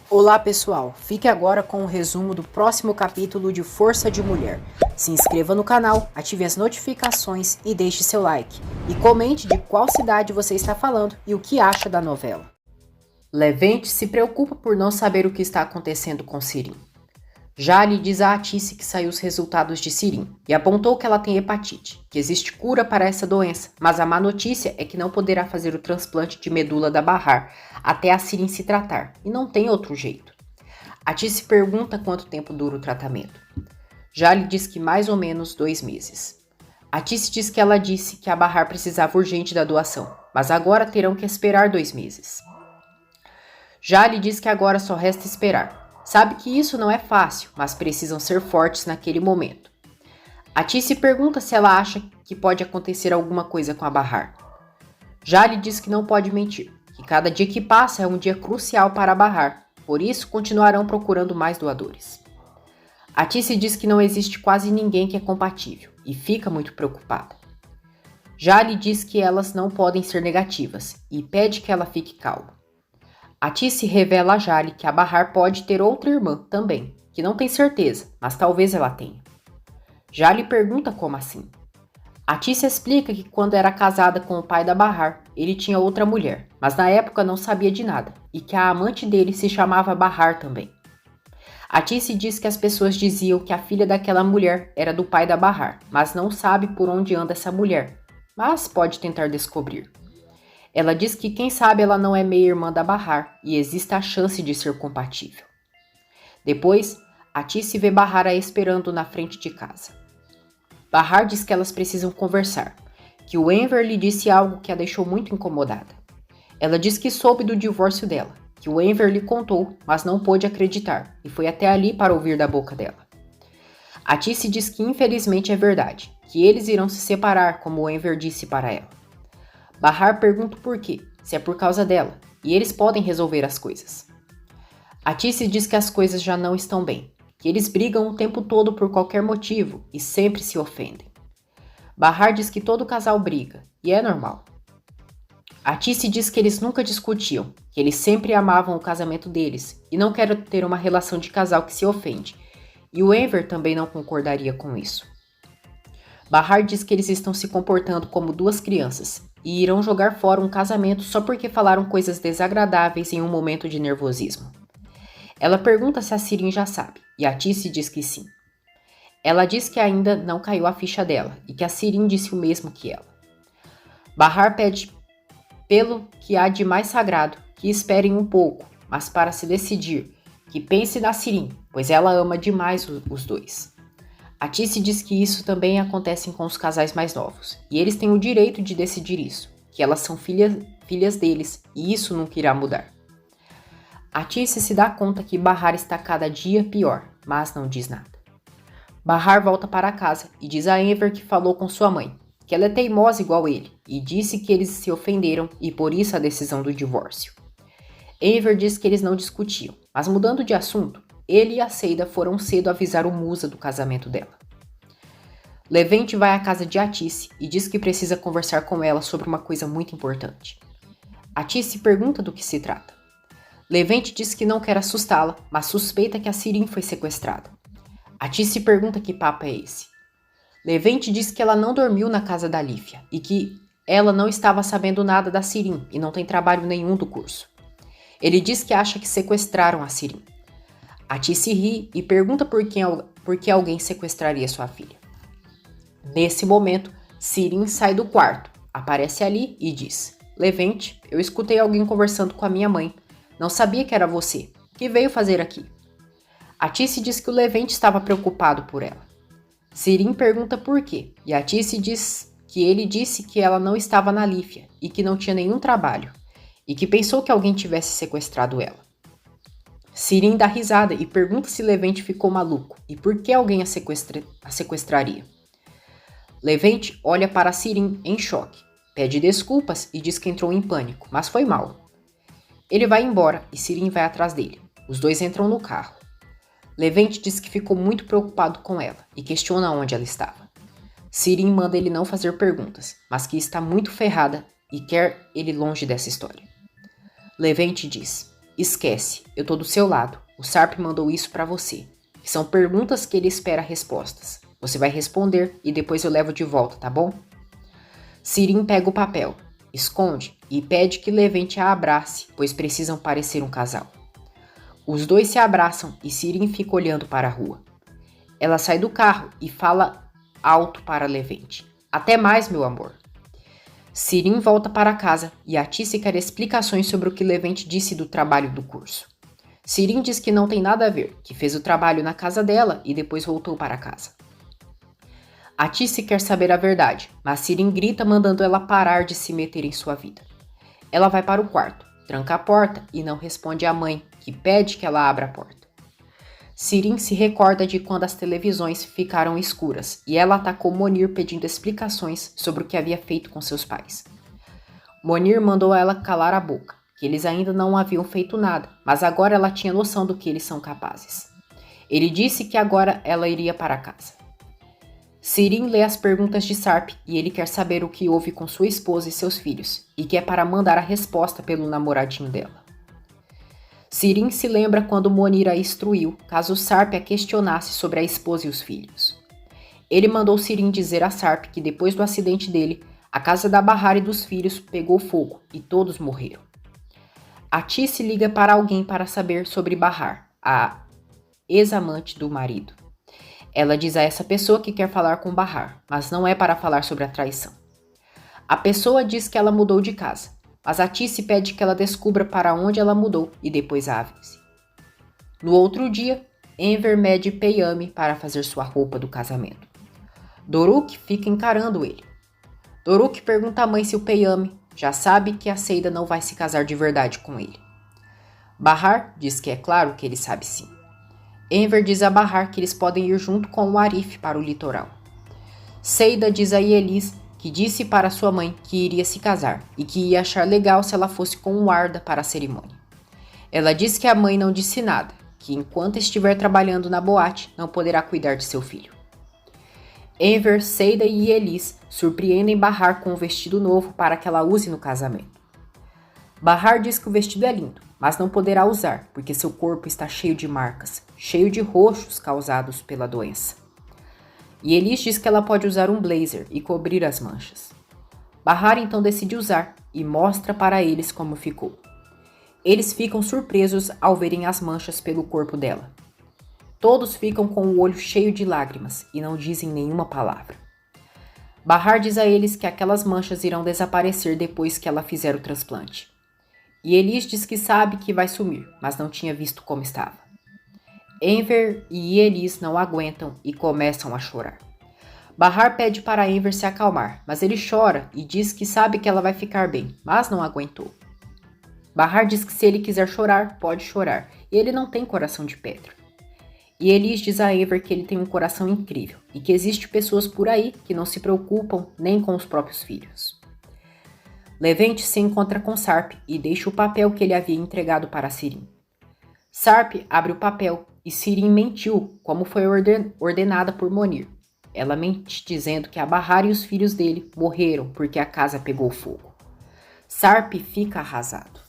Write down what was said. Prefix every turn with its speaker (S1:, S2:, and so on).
S1: Olá pessoal, fique agora com o resumo do próximo capítulo de Força de Mulher. Se inscreva no canal, ative as notificações e deixe seu like. E comente de qual cidade você está falando e o que acha da novela. Levente se preocupa por não saber o que está acontecendo com Sirim. Jale diz a Atice que saiu os resultados de Sirim e apontou que ela tem hepatite, que existe cura para essa doença, mas a má notícia é que não poderá fazer o transplante de medula da Bahar até a Sirim se tratar, e não tem outro jeito. Atice pergunta quanto tempo dura o tratamento. Jale diz que mais ou menos 2 meses. Atice diz que ela disse que a Bahar precisava urgente da doação, mas agora terão que esperar 2 meses. Jale diz que agora só resta esperar. Sabe que isso não é fácil, mas precisam ser fortes naquele momento. Atice pergunta se ela acha que pode acontecer alguma coisa com a Bahar. Jale diz que não pode mentir, que cada dia que passa é um dia crucial para a Bahar, por isso continuarão procurando mais doadores. Atice diz que não existe quase ninguém que é compatível e fica muito preocupada. Jale diz que elas não podem ser negativas e pede que ela fique calma. Atice revela a Jale que a Bahar pode ter outra irmã também, que não tem certeza, mas talvez ela tenha. Jale pergunta como assim. Atice explica que quando era casada com o pai da Bahar, ele tinha outra mulher, mas na época não sabia de nada, e que a amante dele se chamava Bahar também. Atice diz que as pessoas diziam que a filha daquela mulher era do pai da Bahar, mas não sabe por onde anda essa mulher, mas pode tentar descobrir. Ela diz que quem sabe ela não é meia-irmã da Bahar e existe a chance de ser compatível. Depois, Atice vê Bahar a esperando na frente de casa. Bahar diz que elas precisam conversar, que o Enver lhe disse algo que a deixou muito incomodada. Ela diz que soube do divórcio dela, que o Enver lhe contou, mas não pôde acreditar e foi até ali para ouvir da boca dela. Atice diz que infelizmente é verdade, que eles irão se separar como o Enver disse para ela. Bahar pergunta por quê, se é por causa dela, e eles podem resolver as coisas. Atice diz que as coisas já não estão bem, que eles brigam o tempo todo por qualquer motivo e sempre se ofendem. Bahar diz que todo casal briga, e é normal. Atice diz que eles nunca discutiam, que eles sempre amavam o casamento deles e não querem ter uma relação de casal que se ofende, e o Enver também não concordaria com isso. Bahar diz que eles estão se comportando como duas crianças e irão jogar fora um casamento só porque falaram coisas desagradáveis em um momento de nervosismo. Ela pergunta se a Sirim já sabe, e Atice diz que sim. Ela diz que ainda não caiu a ficha dela e que a Sirim disse o mesmo que ela. Bahar pede, pelo que há de mais sagrado, que esperem um pouco, mas para se decidir, que pense na Sirim, pois ela ama demais os dois. Atice diz que isso também acontece com os casais mais novos, e eles têm o direito de decidir isso, que elas são filhas deles, e isso nunca irá mudar. Atice se dá conta que Bahar está cada dia pior, mas não diz nada. Bahar volta para casa e diz a Enver que falou com sua mãe, que ela é teimosa igual ele, e disse que eles se ofenderam e por isso a decisão do divórcio. Enver diz que eles não discutiam, mas mudando de assunto, ele e a Seida foram cedo avisar o Musa do casamento dela. Levente vai à casa de Atice e diz que precisa conversar com ela sobre uma coisa muito importante. Atice pergunta do que se trata. Levente diz que não quer assustá-la, mas suspeita que a Sirim foi sequestrada. Atice pergunta que papo é esse. Levente diz que ela não dormiu na casa da Lífia e que ela não estava sabendo nada da Sirim e não tem trabalho nenhum do curso. Ele diz que acha que sequestraram a Sirim. Atice ri e pergunta por que alguém sequestraria sua filha. Nesse momento, Sirim sai do quarto, aparece ali e diz: Levente, eu escutei alguém conversando com a minha mãe. Não sabia que era você. O que veio fazer aqui? Atice diz que o Levente estava preocupado por ela. Sirim pergunta por quê, e Atice diz que ele disse que ela não estava na Lífia e que não tinha nenhum trabalho, e que pensou que alguém tivesse sequestrado ela. Sirim dá risada e pergunta se Levente ficou maluco e por que alguém a sequestraria. Levente olha para Sirim em choque, pede desculpas e diz que entrou em pânico, mas foi mal. Ele vai embora e Sirim vai atrás dele. Os dois entram no carro. Levente diz que ficou muito preocupado com ela e questiona onde ela estava. Sirim manda ele não fazer perguntas, mas que está muito ferrada e quer ele longe dessa história. Levente diz: Esquece, eu tô do seu lado. O Sarp mandou isso pra você. São perguntas que ele espera respostas. Você vai responder e depois eu levo de volta, tá bom? Sirin pega o papel, esconde e pede que Levente a abrace, pois precisam parecer um casal. Os dois se abraçam e Sirin fica olhando para a rua. Ela sai do carro e fala alto para Levente. Até mais, meu amor. Sirin volta para casa e Atice quer explicações sobre o que Levente disse do trabalho do curso. Sirin diz que não tem nada a ver, que fez o trabalho na casa dela e depois voltou para casa. Atice quer saber a verdade, mas Sirin grita mandando ela parar de se meter em sua vida. Ela vai para o quarto, tranca a porta e não responde à mãe, que pede que ela abra a porta. Sirin se recorda de quando as televisões ficaram escuras e ela atacou Monir pedindo explicações sobre o que havia feito com seus pais. Monir mandou ela calar a boca, que eles ainda não haviam feito nada, mas agora ela tinha noção do que eles são capazes. Ele disse que agora ela iria para casa. Sirin lê as perguntas de Sarp e ele quer saber o que houve com sua esposa e seus filhos, e quer para mandar a resposta pelo namoradinho dela. Sirin se lembra quando Monir a instruiu, caso Sarp a questionasse sobre a esposa e os filhos. Ele mandou Sirin dizer a Sarp que depois do acidente dele, a casa da Bahar e dos filhos pegou fogo e todos morreram. Atice liga para alguém para saber sobre Bahar, a ex-amante do marido. Ela diz a essa pessoa que quer falar com Bahar, mas não é para falar sobre a traição. A pessoa diz que ela mudou de casa, mas Atice pede que ela descubra para onde ela mudou e depois a avise. No outro dia, Enver mede Peyami para fazer sua roupa do casamento. Doruk fica encarando ele. Doruk pergunta à mãe se o Peyami já sabe que a Seida não vai se casar de verdade com ele. Bahar diz que é claro que ele sabe sim. Enver diz a Bahar que eles podem ir junto com o Arif para o litoral. Seida diz a Yelis que disse para sua mãe que iria se casar e que ia achar legal se ela fosse com o Arda para a cerimônia. Ela diz que a mãe não disse nada, que enquanto estiver trabalhando na boate não poderá cuidar de seu filho. Enver, Seida e Yelis surpreendem Bahar com um vestido novo para que ela use no casamento. Bahar diz que o vestido é lindo, mas não poderá usar porque seu corpo está cheio de marcas, cheio de roxos causados pela doença. Yelis diz que ela pode usar um blazer e cobrir as manchas. Bahar então decide usar e mostra para eles como ficou. Eles ficam surpresos ao verem as manchas pelo corpo dela. Todos ficam com o olho cheio de lágrimas e não dizem nenhuma palavra. Bahar diz a eles que aquelas manchas irão desaparecer depois que ela fizer o transplante. Yelis diz que sabe que vai sumir, mas não tinha visto como estava. Enver e Yelis não aguentam e começam a chorar. Bahar pede para Enver se acalmar, mas ele chora e diz que sabe que ela vai ficar bem, mas não aguentou. Bahar diz que se ele quiser chorar, pode chorar, e ele não tem coração de pedra. Yelis diz a Enver que ele tem um coração incrível e que existem pessoas por aí que não se preocupam nem com os próprios filhos. Levente se encontra com Sarp e deixa o papel que ele havia entregado para Sirin. Sarp abre o papel e Sirin mentiu, como foi ordenada por Monir. Ela mente dizendo que a Bahar e os filhos dele morreram porque a casa pegou fogo. Sarp fica arrasado.